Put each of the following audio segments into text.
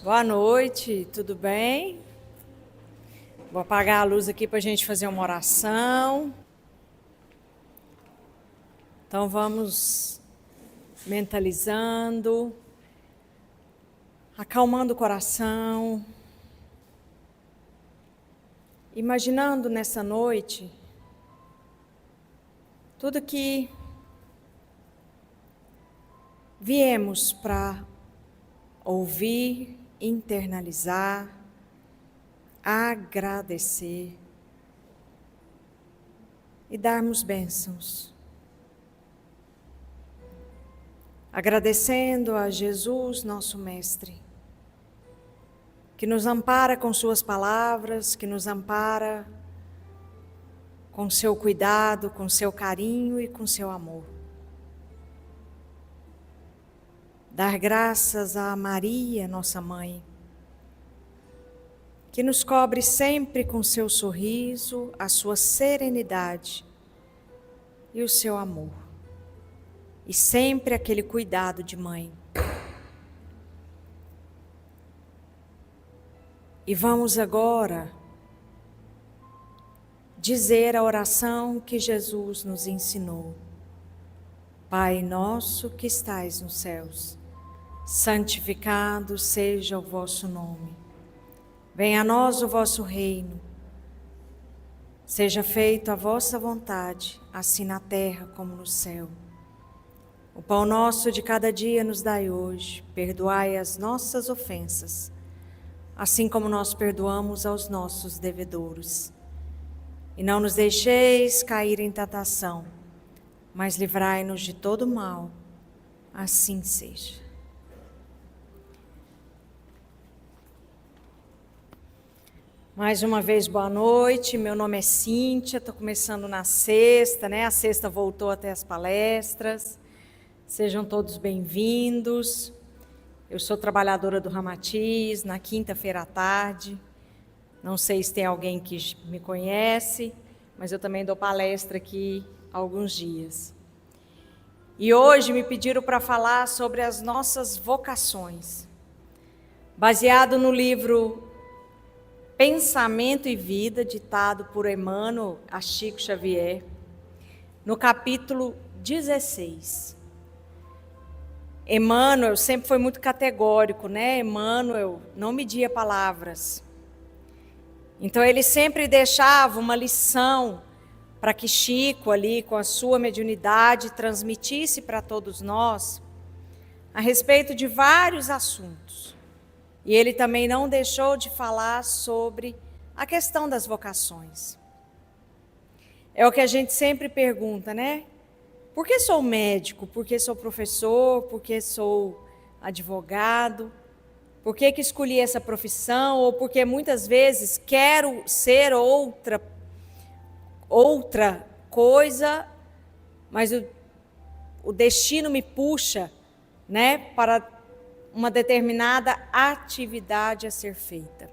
Boa noite, tudo bem? Vou apagar a luz aqui para a gente fazer uma oração. Então vamos mentalizando, acalmando o coração, imaginando nessa noite tudo que viemos para ouvir, internalizar, agradecer e darmos bênçãos. Agradecendo a Jesus, nosso Mestre, que nos ampara com suas palavras, que nos ampara com seu cuidado, com seu carinho e com seu amor. Dar graças a Maria, nossa mãe, que nos cobre sempre com seu sorriso, a sua serenidade e o seu amor. E sempre aquele cuidado de mãe. E vamos agora dizer a oração que Jesus nos ensinou. Pai nosso que estais nos céus, santificado seja o vosso nome. Venha a nós o vosso reino. Seja feita a vossa vontade, assim na terra como no céu. O pão nosso de cada dia nos dai hoje. Perdoai as nossas ofensas, assim como nós perdoamos aos nossos devedores. E não nos deixeis cair em tentação, mas livrai-nos de todo mal. Assim seja. Mais uma vez, boa noite. Meu nome é Cíntia, estou começando na sexta, né? A sexta voltou até as palestras. Sejam todos bem-vindos. Eu sou trabalhadora do Ramatiz, na quinta-feira à tarde. Não sei se tem alguém que me conhece, mas eu também dou palestra aqui há alguns dias. E hoje me pediram para falar sobre as nossas vocações. Baseado no livro Pensamento e Vida, ditado por Emmanuel a Chico Xavier, no capítulo 16. Emmanuel sempre foi muito categórico, né? Emmanuel não media palavras. Então ele sempre deixava uma lição para que Chico ali, com a sua mediunidade, transmitisse para todos nós a respeito de vários assuntos. E ele também não deixou de falar sobre a questão das vocações. É o que a gente sempre pergunta, né? Por que sou médico? Por que sou professor? Por que sou advogado? Por que escolhi essa profissão? Ou porque muitas vezes quero ser outra coisa, mas o destino me puxa, né, para uma determinada atividade a ser feita.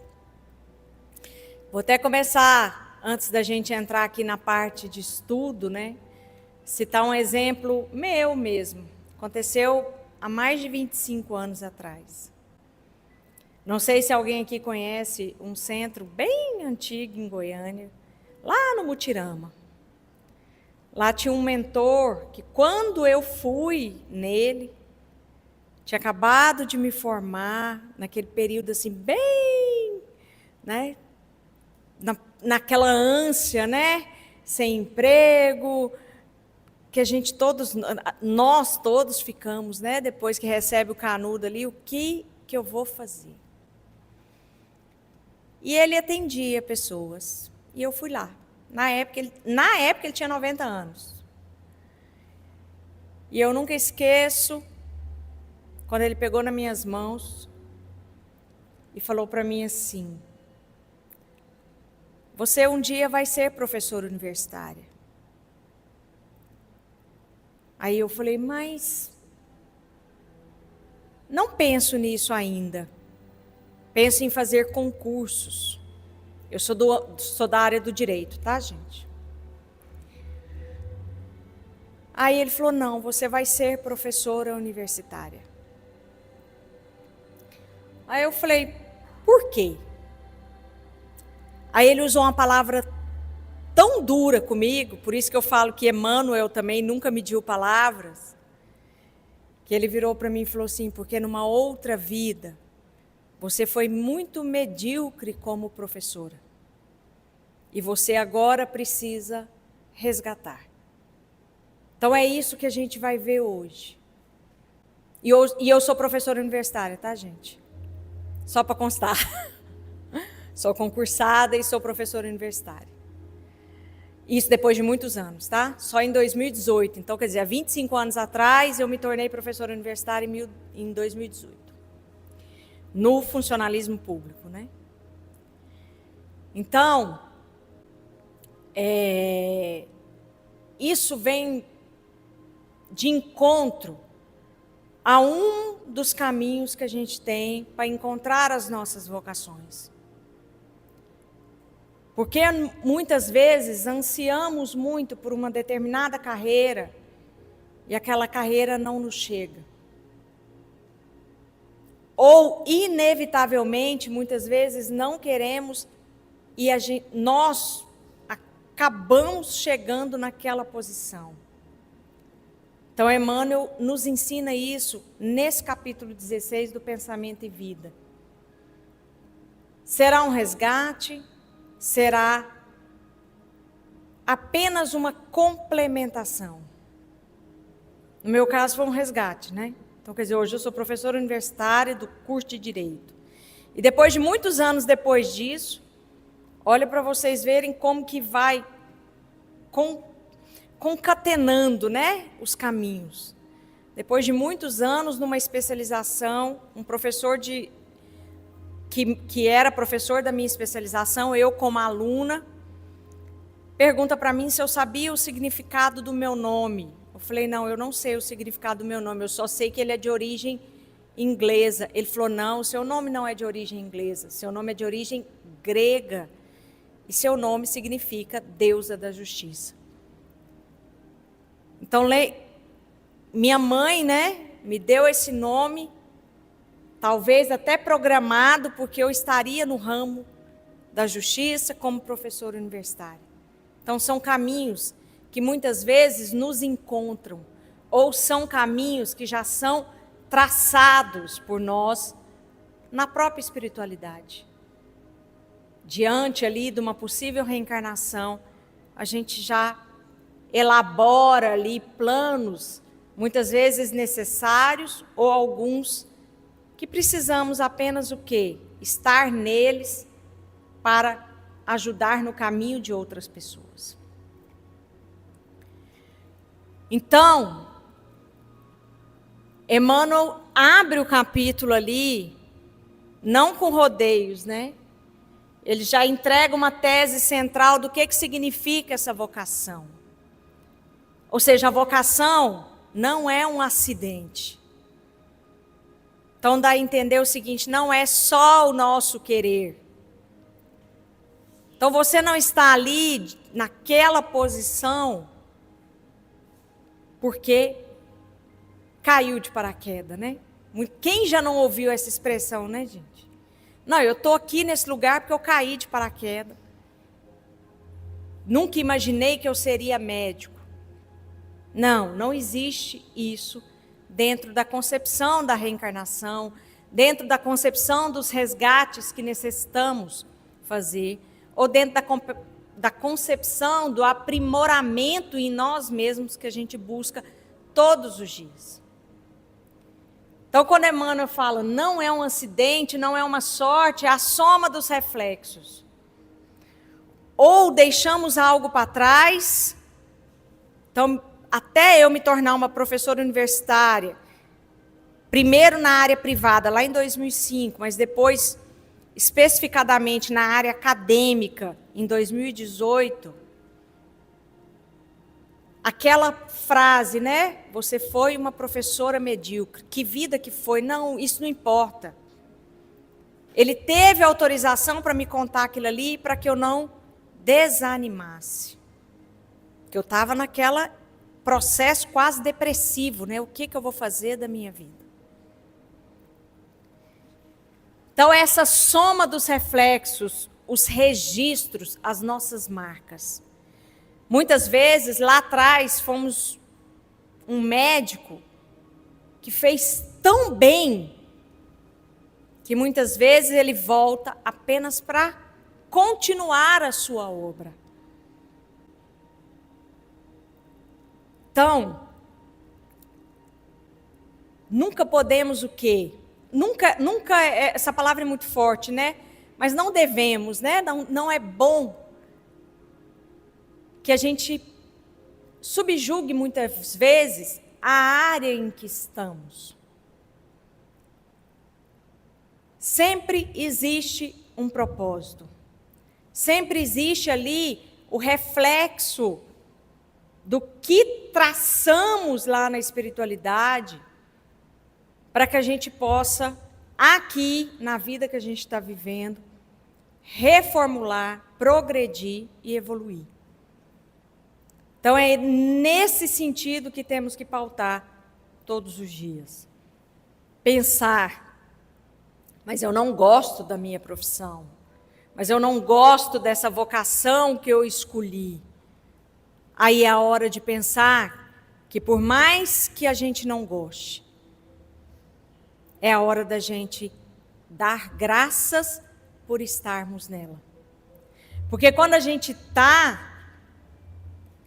Vou até começar, antes da gente entrar aqui na parte de estudo, né, citar um exemplo meu mesmo. Aconteceu há mais de 25 anos atrás. Não sei se alguém aqui conhece um centro bem antigo em Goiânia, lá no Mutirama. Lá tinha um mentor que, quando eu fui nele, tinha acabado de me formar, naquele período assim, bem, né, naquela ânsia, né, sem emprego, que nós todos ficamos, né, depois que recebe o canudo ali, o que eu vou fazer? E ele atendia pessoas, e eu fui lá. Na época ele tinha 90 anos. E eu nunca esqueço, quando ele pegou nas minhas mãos e falou para mim assim: você um dia vai ser professora universitária. Aí eu falei, mas não penso nisso ainda. Penso em fazer concursos. Eu sou da área do direito, tá, gente? Aí ele falou, não, você vai ser professora universitária. Aí eu falei, por quê? Aí ele usou uma palavra tão dura comigo, por isso que eu falo que Emmanuel também nunca mediu palavras, que ele virou para mim e falou assim, porque numa outra vida, você foi muito medíocre como professora. E você agora precisa resgatar. Então é isso que a gente vai ver hoje. E eu sou professora universitária, tá, gente? Só para constar. Sou concursada e sou professora universitária. Isso depois de muitos anos, tá? Só em 2018. Então, quer dizer, há 25 anos atrás, eu me tornei professora universitária em 2018. No funcionalismo público, né? Então, isso vem de encontro a um dos caminhos que a gente tem para encontrar as nossas vocações. Porque muitas vezes ansiamos muito por uma determinada carreira e aquela carreira não nos chega. Ou, inevitavelmente, muitas vezes não queremos e nós acabamos chegando naquela posição. Então, Emmanuel nos ensina isso nesse capítulo 16 do Pensamento e Vida. Será um resgate? Será apenas uma complementação? No meu caso, foi um resgate, né? Então, quer dizer, hoje eu sou professora universitária do curso de Direito. E depois de muitos anos depois disso, olha para vocês verem como que vai concatenando, né, os caminhos. Depois de muitos anos numa especialização, um professor que era professor da minha especialização, eu como aluna, pergunta para mim se eu sabia o significado do meu nome. Eu falei, não, eu não sei o significado do meu nome, eu só sei que ele é de origem inglesa. Ele falou, não, seu nome não é de origem inglesa, seu nome é de origem grega. E seu nome significa deusa da justiça. Então, minha mãe, né, me deu esse nome, talvez até programado, porque eu estaria no ramo da justiça como professora universitária. Então, são caminhos que muitas vezes nos encontram, ou são caminhos que já são traçados por nós na própria espiritualidade. Diante ali de uma possível reencarnação, a gente já elabora ali planos, muitas vezes necessários, ou alguns que precisamos apenas o quê? Estar neles para ajudar no caminho de outras pessoas. Então, Emmanuel abre o capítulo ali, não com rodeios, né? Ele já entrega uma tese central do que significa essa vocação. Ou seja, a vocação não é um acidente. Então dá a entender o seguinte, não é só o nosso querer. Então você não está ali naquela posição porque caiu de paraquedas, né? Quem já não ouviu essa expressão, né, gente? Não, eu estou aqui nesse lugar porque eu caí de paraquedas. Nunca imaginei que eu seria médico. Não, não existe isso dentro da concepção da reencarnação, dentro da concepção dos resgates que necessitamos fazer, ou dentro da concepção do aprimoramento em nós mesmos que a gente busca todos os dias. Então, quando Emmanuel fala, não é um acidente, não é uma sorte, é a soma dos reflexos. Ou deixamos algo para trás, então, até eu me tornar uma professora universitária, primeiro na área privada, lá em 2005, mas depois, especificadamente na área acadêmica, em 2018, aquela frase, né? Você foi uma professora medíocre. Que vida que foi? Não, isso não importa. Ele teve autorização para me contar aquilo ali, para que eu não desanimasse. Que eu estava naquele processo quase depressivo, né? O que eu vou fazer da minha vida? Então, essa soma dos reflexos, os registros, as nossas marcas. Muitas vezes, lá atrás, fomos um médico que fez tão bem que muitas vezes ele volta apenas para continuar a sua obra. Então, nunca podemos o quê? Nunca, essa palavra é muito forte, né? Mas não devemos, né? Não é bom que a gente subjugue muitas vezes a área em que estamos. Sempre existe um propósito. Sempre existe ali o reflexo do que traçamos lá na espiritualidade, para que a gente possa, aqui, na vida que a gente está vivendo, reformular, progredir e evoluir. Então, é nesse sentido que temos que pautar todos os dias. Pensar, mas eu não gosto da minha profissão, mas eu não gosto dessa vocação que eu escolhi. Aí é a hora de pensar que por mais que a gente não goste, é a hora da gente dar graças por estarmos nela. Porque quando a gente está,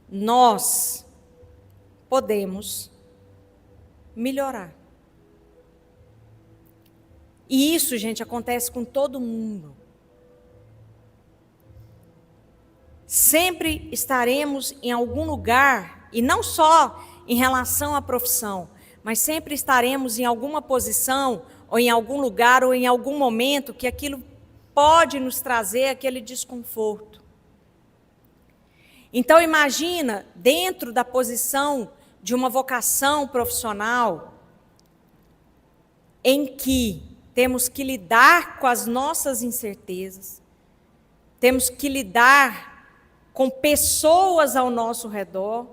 nós podemos melhorar. E isso, gente, acontece com todo mundo. Sempre estaremos em algum lugar, e não só em relação à profissão, mas sempre estaremos em alguma posição, ou em algum lugar, ou em algum momento, que aquilo pode nos trazer aquele desconforto. Então, imagina, dentro da posição de uma vocação profissional, em que temos que lidar com as nossas incertezas, temos que lidar com pessoas ao nosso redor,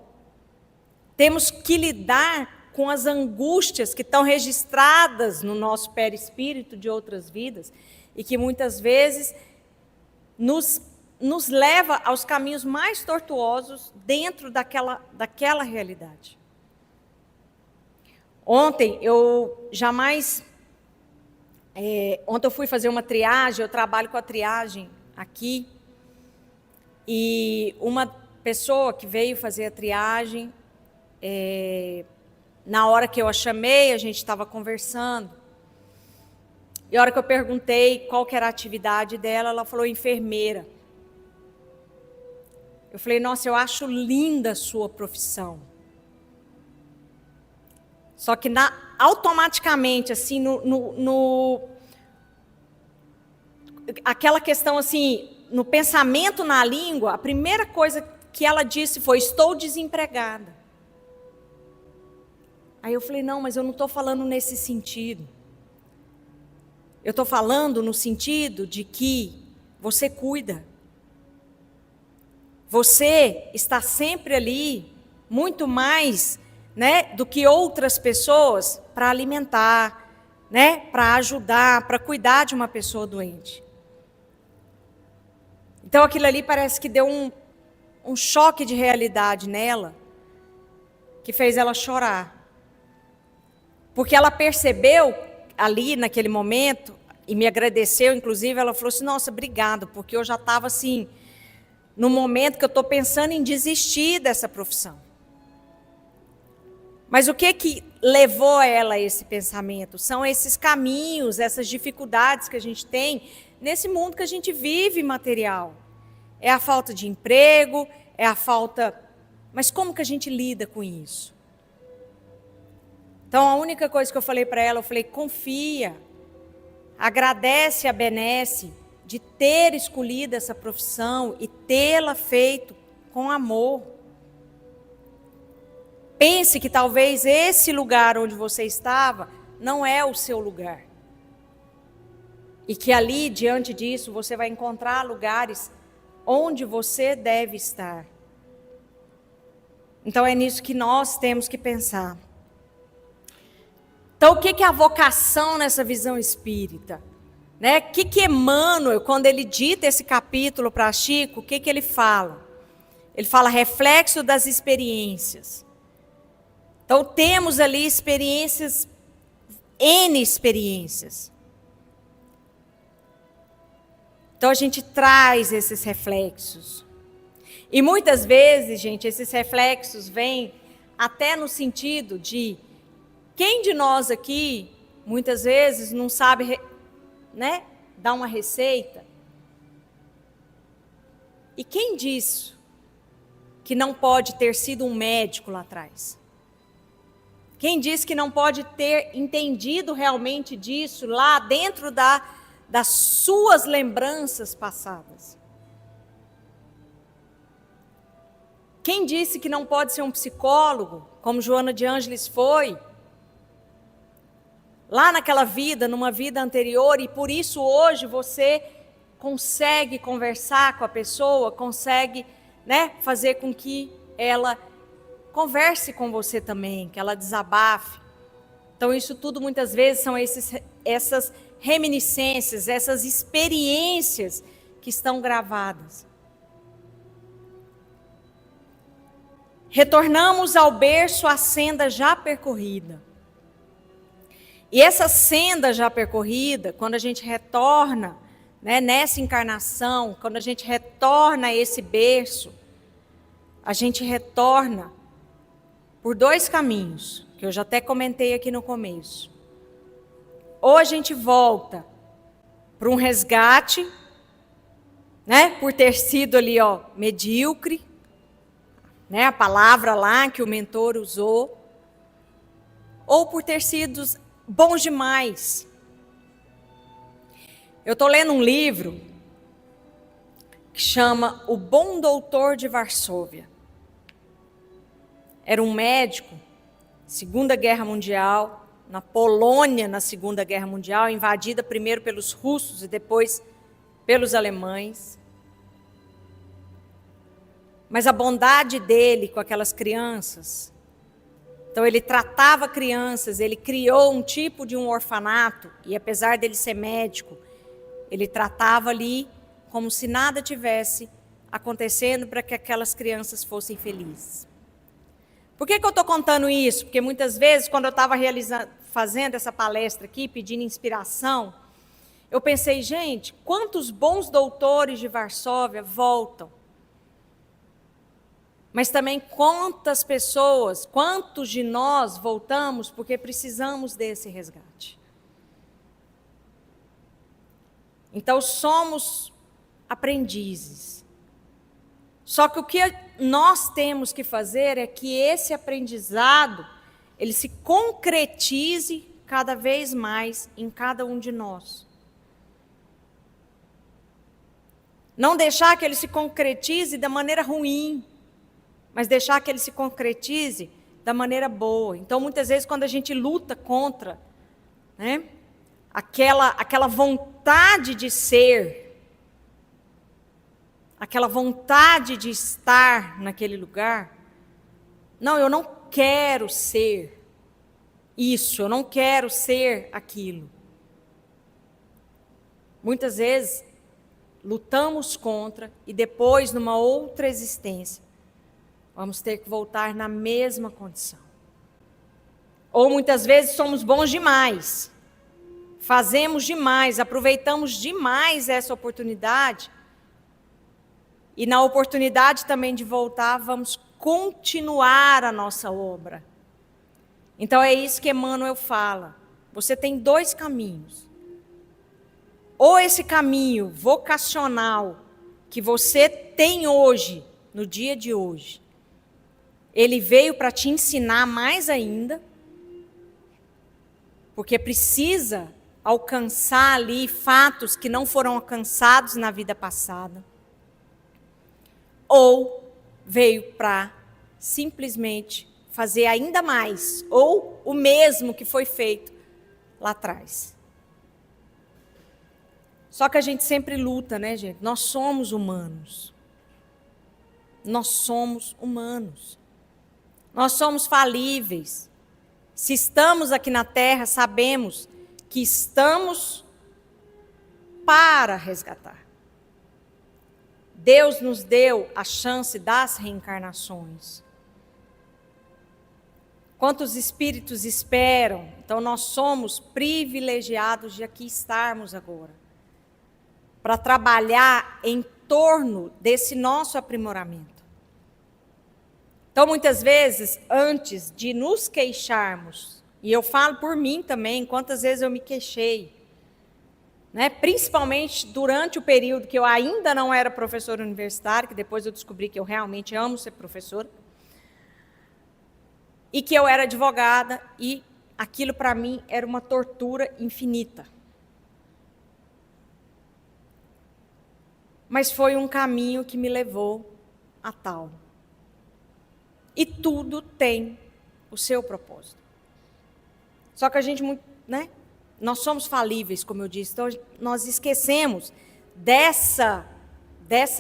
temos que lidar com as angústias que estão registradas no nosso perispírito de outras vidas e que muitas vezes nos leva aos caminhos mais tortuosos dentro daquela realidade. Ontem eu fui fazer uma triagem, eu trabalho com a triagem aqui, e uma pessoa que veio fazer a triagem, na hora que eu a chamei, a gente estava conversando, e a hora que eu perguntei qual que era a atividade dela, ela falou enfermeira. Eu falei, nossa, eu acho linda a sua profissão. Só que automaticamente, assim, aquela questão assim, no pensamento, na língua, a primeira coisa que ela disse foi, estou desempregada. Aí eu falei, não, mas eu não estou falando nesse sentido. Eu estou falando no sentido de que você cuida. Você está sempre ali, muito mais, né, do que outras pessoas, para alimentar, né, para ajudar, para cuidar de uma pessoa doente. Então aquilo ali parece que deu um choque de realidade nela, que fez ela chorar. Porque ela percebeu ali naquele momento, e me agradeceu, inclusive, ela falou assim, nossa, obrigada, porque eu já estava assim, no momento que eu estou pensando em desistir dessa profissão. Mas o que levou ela a esse pensamento? São esses caminhos, essas dificuldades que a gente tem nesse mundo que a gente vive material. É a falta de emprego, é a falta... Mas como que a gente lida com isso? Então, a única coisa que eu falei para ela, eu falei, confia, agradece a benesse de ter escolhido essa profissão e tê-la feito com amor. Pense que talvez esse lugar onde você estava não é o seu lugar. E que ali, diante disso, você vai encontrar lugares onde você deve estar. Então é nisso que nós temos que pensar. Então o que é a vocação nessa visão espírita? Né? O que Emmanuel, quando ele dita esse capítulo para Chico, o que ele fala? Ele fala reflexo das experiências. Então temos ali experiências, N experiências. Então a gente traz esses reflexos. E muitas vezes, gente, esses reflexos vêm até no sentido de quem de nós aqui, muitas vezes, não sabe, né, dar uma receita. E quem disse que não pode ter sido um médico lá atrás? Quem disse que não pode ter entendido realmente disso lá dentro das suas lembranças passadas? Quem disse que não pode ser um psicólogo, como Joana de Ângeles foi, lá naquela vida, numa vida anterior, e por isso hoje você consegue conversar com a pessoa, consegue, né, fazer com que ela converse com você também, que ela desabafe. Então isso tudo muitas vezes são essas reminiscências, essas experiências que estão gravadas. Retornamos ao berço, a senda já percorrida. E essa senda já percorrida, quando a gente retorna, né, nessa encarnação, quando a gente retorna a esse berço, a gente retorna por dois caminhos, que eu já até comentei aqui no começo. Ou a gente volta para um resgate, né, por ter sido ali, medíocre, né, a palavra lá que o mentor usou, ou por ter sido bons demais. Eu estou lendo um livro que chama O Bom Doutor de Varsóvia. Era um médico, Segunda Guerra Mundial, na Polônia, na Segunda Guerra Mundial, invadida primeiro pelos russos e depois pelos alemães. Mas a bondade dele com aquelas crianças, então ele tratava crianças, ele criou um tipo de um orfanato, e apesar dele ser médico, ele tratava ali como se nada tivesse acontecendo para que aquelas crianças fossem felizes. Por que eu estou contando isso? Porque muitas vezes, quando eu estava fazendo essa palestra aqui, pedindo inspiração, eu pensei, gente, quantos bons doutores de Varsóvia voltam? Mas também quantas pessoas, quantos de nós voltamos porque precisamos desse resgate? Então somos aprendizes. Só que o que nós temos que fazer é que esse aprendizado, ele se concretize cada vez mais em cada um de nós. Não deixar que ele se concretize da maneira ruim, mas deixar que ele se concretize da maneira boa. Então, muitas vezes, quando a gente luta contra, né, aquela vontade de ser, aquela vontade de estar naquele lugar, não, eu não quero ser isso, eu não quero ser aquilo. Muitas vezes, lutamos contra e depois, numa outra existência, vamos ter que voltar na mesma condição. Ou muitas vezes somos bons demais, fazemos demais, aproveitamos demais essa oportunidade, e na oportunidade também de voltar, vamos continuar a nossa obra. Então é isso que Emmanuel fala. Você tem dois caminhos. Ou esse caminho vocacional que você tem hoje, no dia de hoje, ele veio para te ensinar mais ainda, porque precisa alcançar ali fatos que não foram alcançados na vida passada. Ou veio para simplesmente fazer ainda mais, ou o mesmo que foi feito lá atrás. Só que a gente sempre luta, né, gente? Nós somos humanos. Nós somos humanos. Nós somos falíveis. Se estamos aqui na Terra, sabemos que estamos para resgatar. Deus nos deu a chance das reencarnações. Quantos espíritos esperam? Então nós somos privilegiados de aqui estarmos agora, para trabalhar em torno desse nosso aprimoramento. Então muitas vezes, antes de nos queixarmos, e eu falo por mim também, quantas vezes eu me queixei, né? Principalmente durante o período que eu ainda não era professora universitária, que depois eu descobri que eu realmente amo ser professora, e que eu era advogada, e aquilo para mim era uma tortura infinita. Mas foi um caminho que me levou a tal. E tudo tem o seu propósito. Só que a gente, né? Nós somos falíveis, como eu disse, então nós esquecemos dessa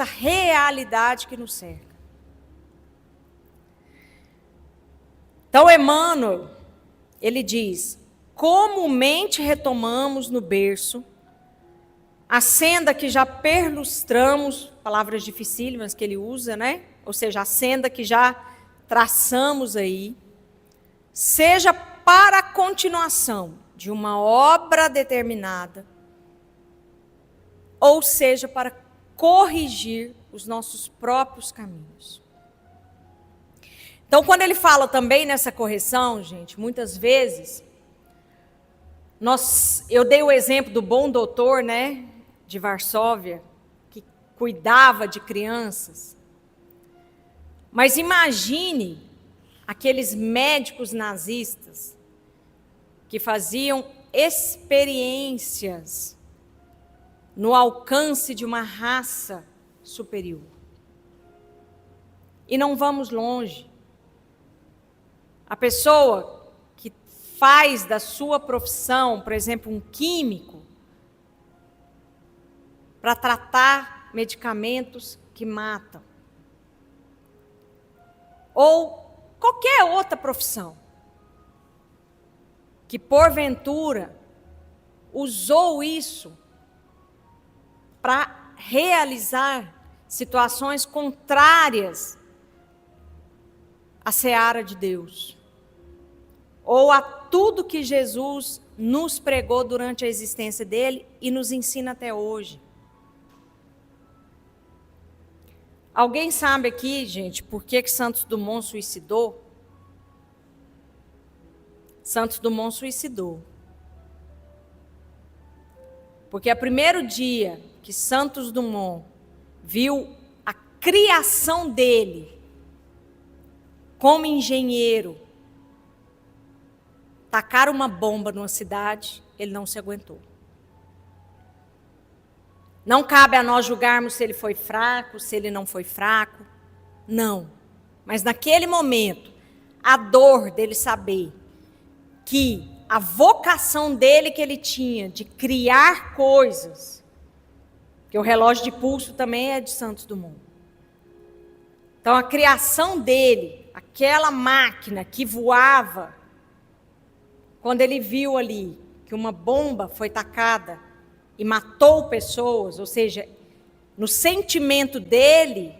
realidade que nos cerca. Então, Emmanuel, ele diz: comumente retomamos no berço a senda que já perlustramos, palavras dificílimas que ele usa, né? Ou seja, a senda que já traçamos aí, seja para a continuação de uma obra determinada, ou seja, para corrigir os nossos próprios caminhos. Então, quando ele fala também nessa correção, gente, muitas vezes, eu dei o exemplo do bom doutor, né, de Varsóvia, que cuidava de crianças. Mas imagine aqueles médicos nazistas que faziam experiências no alcance de uma raça superior. E não vamos longe. A pessoa que faz da sua profissão, por exemplo, um químico, para tratar medicamentos que matam, ou qualquer outra profissão, que porventura usou isso para realizar situações contrárias à seara de Deus, ou a tudo que Jesus nos pregou durante a existência dele e nos ensina até hoje. Alguém sabe aqui, gente, por que Santos Dumont suicidou? Santos Dumont suicidou porque o primeiro dia que Santos Dumont viu a criação dele como engenheiro tacar uma bomba numa cidade, ele não se aguentou. Não cabe a nós julgarmos se ele foi fraco, se ele não foi fraco. Não. Mas naquele momento, a dor dele saber que a vocação dele que ele tinha de criar coisas, que o relógio de pulso também é de Santos Dumont. Então a criação dele, aquela máquina que voava, quando ele viu ali que uma bomba foi tacada e matou pessoas, ou seja, no sentimento dele,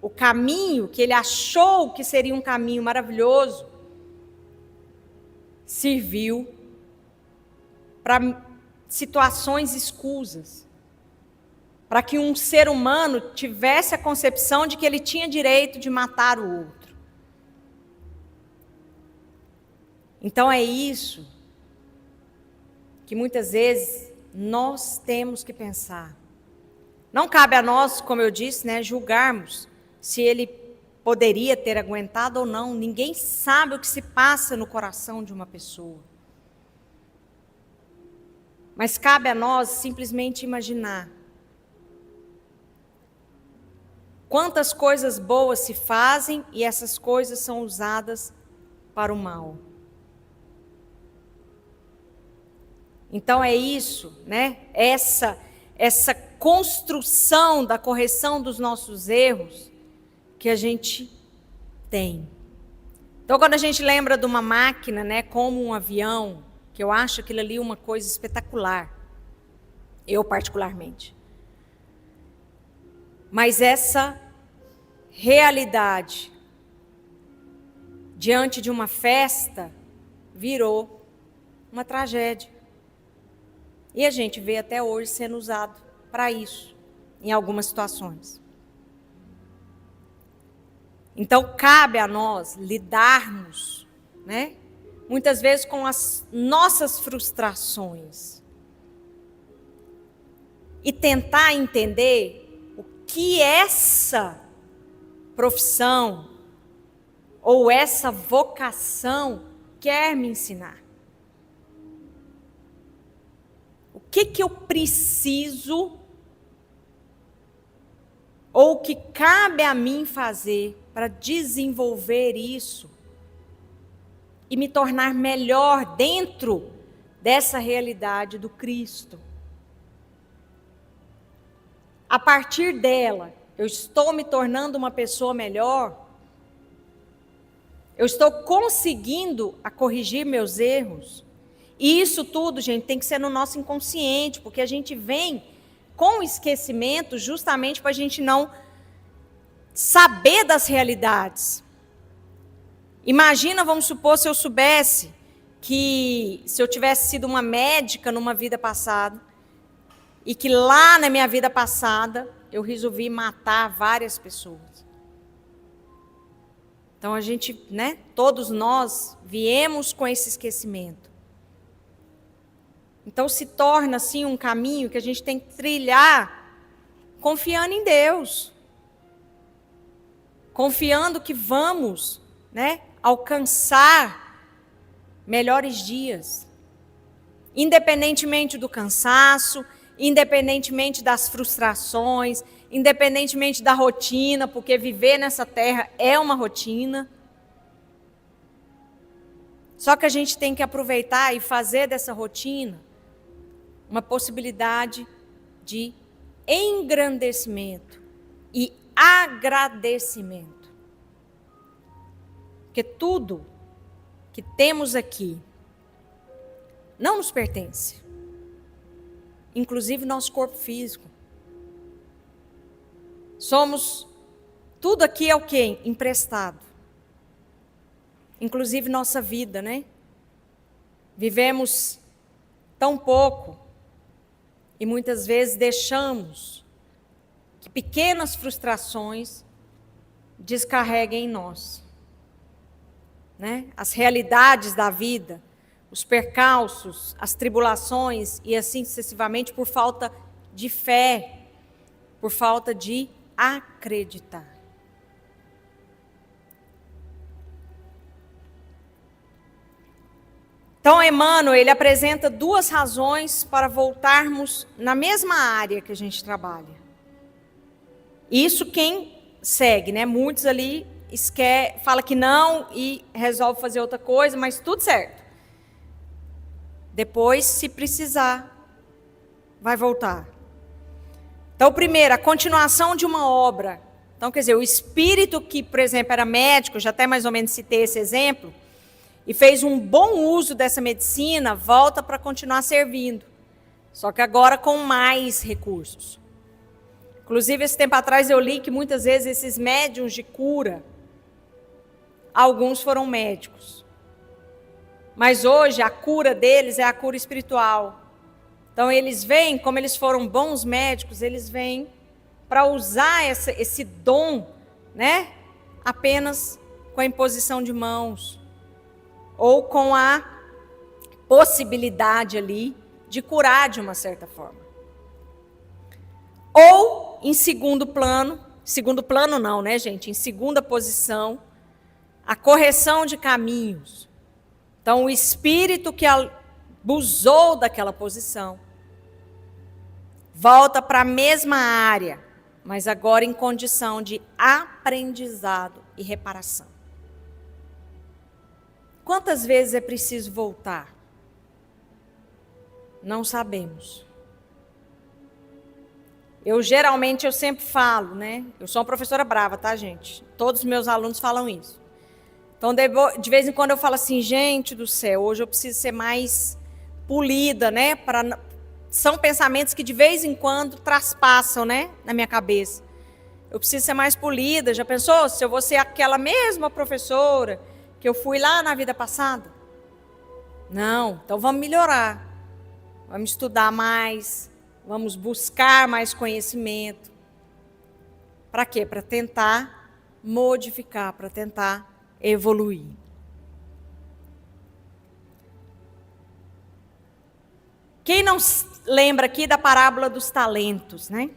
o caminho que ele achou que seria um caminho maravilhoso, serviu para situações escusas, para que um ser humano tivesse a concepção de que ele tinha direito de matar o outro. Então é isso que muitas vezes nós temos que pensar. Não cabe a nós, como eu disse, né, julgarmos se ele poderia ter aguentado ou não. Ninguém sabe o que se passa no coração de uma pessoa. Mas cabe a nós simplesmente imaginar quantas coisas boas se fazem e essas coisas são usadas para o mal. Então é isso, né? Essa construção da correção dos nossos erros que a gente tem. Então, quando a gente lembra de uma máquina, né, como um avião, que eu acho aquilo ali uma coisa espetacular. eu particularmente. Mas essa realidade diante de uma festa virou uma tragédia. E a gente vê até hoje sendo usado para isso, em algumas situações. Então, cabe a nós lidarmos, né, muitas vezes com as nossas frustrações e tentar entender o que essa profissão ou essa vocação quer me ensinar. O que eu preciso ou o que cabe a mim fazer para desenvolver isso e me tornar melhor dentro dessa realidade do Cristo. A partir dela, eu estou me tornando uma pessoa melhor, eu estou conseguindo a corrigir meus erros. E isso tudo, gente, tem que ser no nosso inconsciente, porque a gente vem com esquecimento justamente para a gente não saber das realidades. Imagina, vamos supor, se eu soubesse que se eu tivesse sido uma médica numa vida passada e que lá na minha vida passada eu resolvi matar várias pessoas. Então a gente, né, todos nós viemos com esse esquecimento. Então se torna assim um caminho que a gente tem que trilhar confiando em Deus. Confiando que vamos, né, alcançar melhores dias. Independentemente do cansaço, independentemente das frustrações, independentemente da rotina, porque viver nessa terra é uma rotina. Só que a gente tem que aproveitar e fazer dessa rotina uma possibilidade de engrandecimento e agradecimento. Porque tudo que temos aqui não nos pertence. Inclusive nosso corpo físico. Tudo aqui é o quê? Emprestado. Inclusive nossa vida, né? Vivemos tão pouco e muitas vezes deixamos que pequenas frustrações descarreguem em nós, né? As realidades da vida, os percalços, as tribulações e assim sucessivamente por falta de fé, por falta de acreditar. Então, Emmanuel, ele apresenta duas razões para voltarmos na mesma área que a gente trabalha. Isso quem segue, né? Muitos ali fala que não e resolve fazer outra coisa, mas tudo certo. Depois, se precisar, vai voltar. Então, primeiro, a continuação de uma obra. Então, quer dizer, o espírito que, por exemplo, era médico, já até mais ou menos citei esse exemplo, e fez um bom uso dessa medicina, volta para continuar servindo. Só que agora com mais recursos. Inclusive, esse tempo atrás eu li que muitas vezes esses médiuns de cura, alguns foram médicos. Mas hoje a cura deles é a cura espiritual. Então eles vêm, como eles foram bons médicos, eles vêm para usar esse dom, né? Apenas com a imposição de mãos. Ou com a possibilidade ali de curar de uma certa forma. Ou em segundo plano não, né, gente? Em segunda posição, a correção de caminhos. Então, o espírito que abusou daquela posição volta para a mesma área, mas agora em condição de aprendizado e reparação. Quantas vezes é preciso voltar? Não sabemos. Eu sempre falo, né? Eu sou uma professora brava, tá, gente? Todos os meus alunos falam isso. Então, de vez em quando eu falo assim, gente do céu, hoje eu preciso ser mais polida, né? Para são pensamentos que de vez em quando traspassam, né, na minha cabeça. Eu preciso ser mais polida. Já pensou se eu vou ser aquela mesma professora que eu fui lá na vida passada? Não, então vamos melhorar. Vamos estudar mais, vamos buscar mais conhecimento. Para quê? Para tentar modificar, para tentar evoluir. Quem não lembra aqui da parábola dos talentos, né?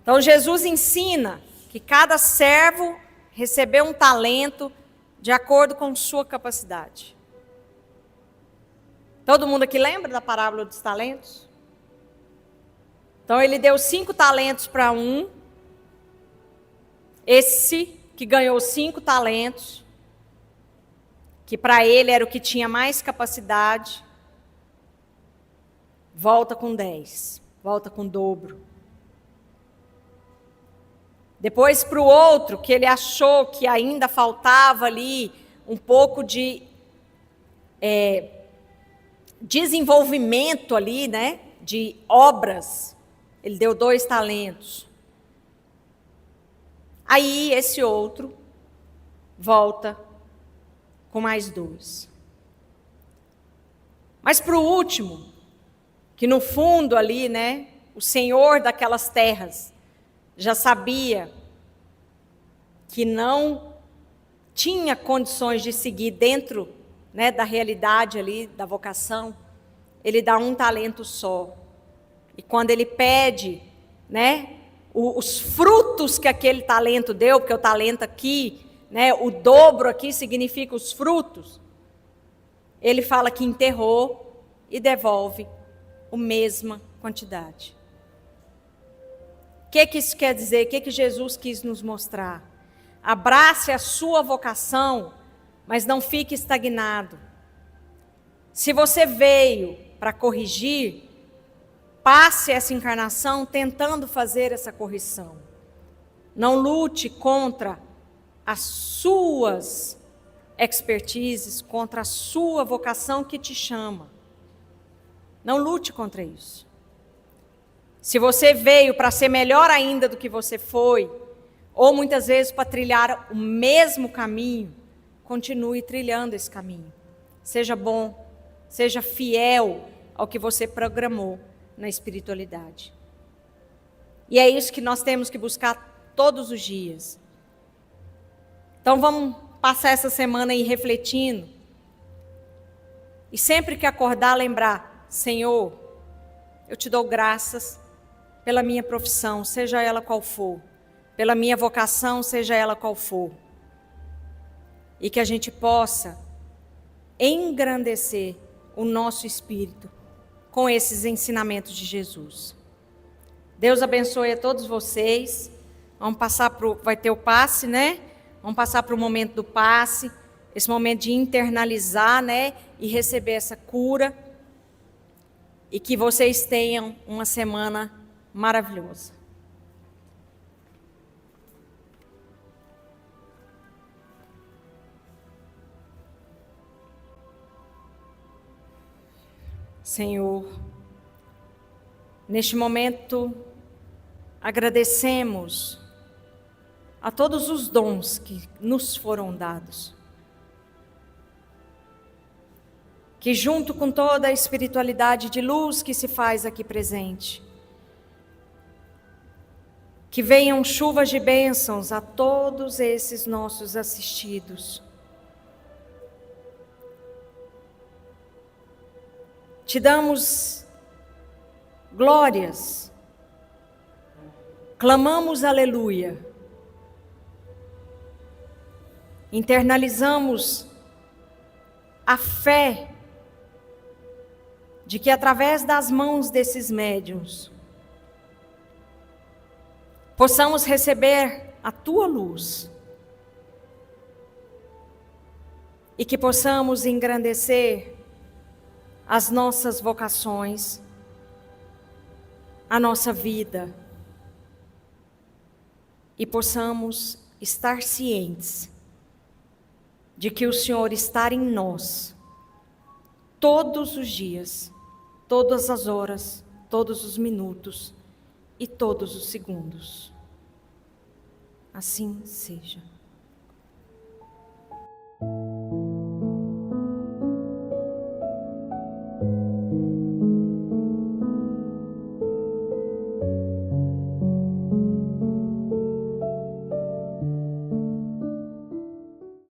Então Jesus ensina que cada servo recebeu um talento de acordo com sua capacidade. Todo mundo aqui lembra da parábola dos talentos? Então ele deu 5 talentos para um. Esse que ganhou 5 talentos, que para ele era o que tinha mais capacidade, volta com 10, volta com o dobro. Depois para o outro, que ele achou que ainda faltava ali um pouco de desenvolvimento ali, né, de obras, ele deu 2 talentos. Aí esse outro volta com mais 2. Mas para o último, que no fundo ali, né, o senhor daquelas terras já sabia que não tinha condições de seguir dentro, né, da realidade ali, da vocação, ele dá 1 talento só. E quando ele pede, né, os frutos que aquele talento deu, porque o talento aqui, né, o dobro aqui significa os frutos, ele fala que enterrou e devolve a mesma quantidade. O que isso quer dizer? O que Jesus quis nos mostrar? Abrace a sua vocação, mas não fique estagnado. Se você veio para corrigir, passe essa encarnação tentando fazer essa correção. Não lute contra as suas expertises, contra a sua vocação que te chama. Não lute contra isso. Se você veio para ser melhor ainda do que você foi, ou muitas vezes para trilhar o mesmo caminho, continue trilhando esse caminho. Seja bom, seja fiel ao que você programou na espiritualidade. E é isso que nós temos que buscar todos os dias. Então vamos passar essa semana aí refletindo. E sempre que acordar, lembrar: Senhor, eu te dou graças pela minha profissão, seja ela qual for. Pela minha vocação, seja ela qual for. E que a gente possa engrandecer o nosso espírito com esses ensinamentos de Jesus. Deus abençoe a todos vocês. Vamos passar vai ter o passe, né? Vamos passar para o momento do passe, esse momento de internalizar, né? E receber essa cura. E que vocês tenham uma semana maravilhosa. Senhor, neste momento, agradecemos a todos os dons que nos foram dados. Que junto com toda a espiritualidade de luz que se faz aqui presente, que venham chuvas de bênçãos a todos esses nossos assistidos. Te damos glórias, clamamos aleluia, internalizamos a fé de que através das mãos desses médiuns possamos receber a tua luz e que possamos engrandecer as nossas vocações, a nossa vida, e possamos estar cientes de que o Senhor está em nós todos os dias todas as horas, todos os minutos e todos os segundos. Assim seja.